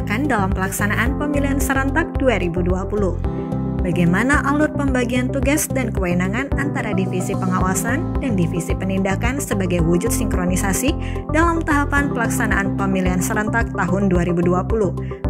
penindakan dalam pelaksanaan pemilihan serentak 2020. Bagaimana alur pembagian tugas dan kewenangan antara divisi pengawasan dan divisi penindakan sebagai wujud sinkronisasi dalam tahapan pelaksanaan pemilihan serentak tahun 2020?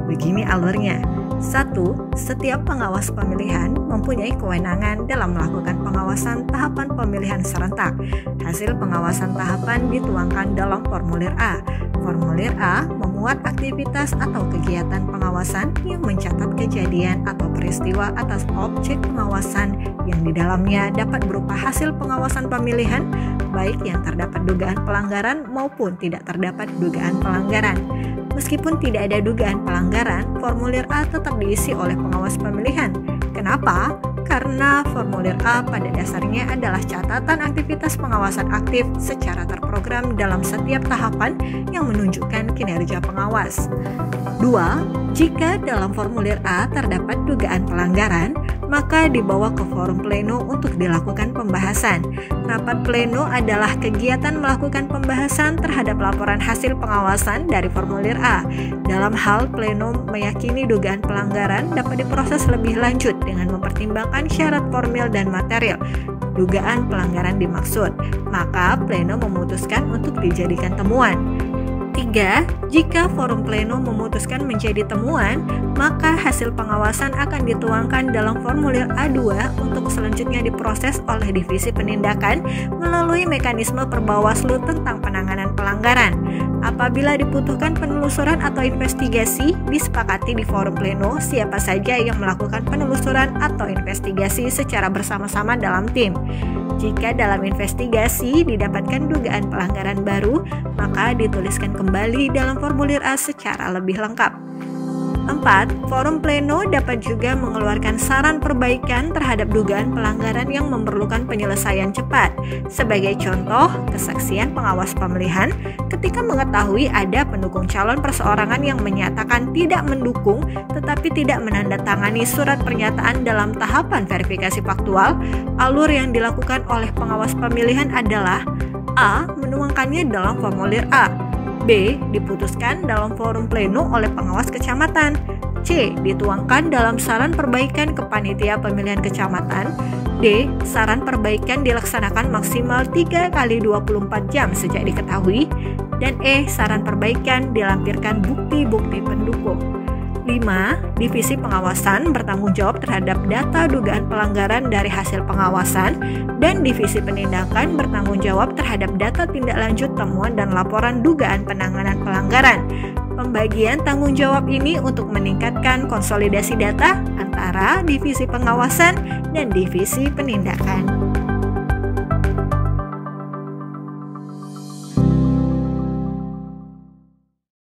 Begini alurnya. 1. Setiap pengawas pemilihan mempunyai kewenangan dalam melakukan pengawasan tahapan pemilihan serentak. Hasil pengawasan tahapan dituangkan dalam formulir A. Formulir A memuat aktivitas atau kegiatan pengawasan yang mencatat kejadian atau peristiwa atas objek pengawasan yang di dalamnya dapat berupa hasil pengawasan pemilihan, baik yang terdapat dugaan pelanggaran maupun tidak terdapat dugaan pelanggaran. Meskipun tidak ada dugaan pelanggaran, formulir A tetap diisi oleh pengawas pemilihan. Kenapa? Karena formulir A pada dasarnya adalah catatan aktivitas pengawasan aktif secara terprogram dalam setiap tahapan yang menunjukkan kinerja pengawas. 2. Jika dalam formulir A terdapat dugaan pelanggaran, maka dibawa ke forum pleno untuk dilakukan pembahasan. Rapat pleno adalah kegiatan melakukan pembahasan terhadap laporan hasil pengawasan dari formulir A. Dalam hal pleno meyakini dugaan pelanggaran dapat diproses lebih lanjut dengan mempertimbangkan syarat formil dan material dugaan pelanggaran dimaksud, maka pleno memutuskan untuk dijadikan temuan. 3. Jika forum pleno memutuskan menjadi temuan, maka hasil pengawasan akan dituangkan dalam formulir A2 untuk selanjutnya diproses oleh divisi penindakan melalui mekanisme perbawaslu tentang penanganan pelanggaran. Apabila dibutuhkan penelusuran atau investigasi, disepakati di forum pleno siapa saja yang melakukan penelusuran atau investigasi secara bersama-sama dalam tim. Jika dalam investigasi didapatkan dugaan pelanggaran baru, maka dituliskan kembali dalam formulir A secara lebih lengkap. 4. Forum pleno dapat juga mengeluarkan saran perbaikan terhadap dugaan pelanggaran yang memerlukan penyelesaian cepat. Sebagai contoh, kesaksian pengawas pemilihan ketika mengetahui ada pendukung calon perseorangan yang menyatakan tidak mendukung tetapi tidak menandatangani surat pernyataan dalam tahapan verifikasi faktual, alur yang dilakukan oleh pengawas pemilihan adalah A. Menuangkannya dalam formulir A, B. Diputuskan dalam forum pleno oleh pengawas kecamatan, C. Dituangkan dalam saran perbaikan ke panitia pemilihan kecamatan, D. Saran perbaikan dilaksanakan maksimal 3 kali 24 jam sejak diketahui, dan E. Saran perbaikan dilampirkan bukti-bukti pendukung. 5. Divisi pengawasan bertanggung jawab terhadap data dugaan pelanggaran dari hasil pengawasan, dan divisi penindakan bertanggung jawab terhadap data tindak lanjut temuan dan laporan dugaan penanganan pelanggaran. Pembagian tanggung jawab ini untuk meningkatkan konsolidasi data antara divisi pengawasan dan divisi penindakan.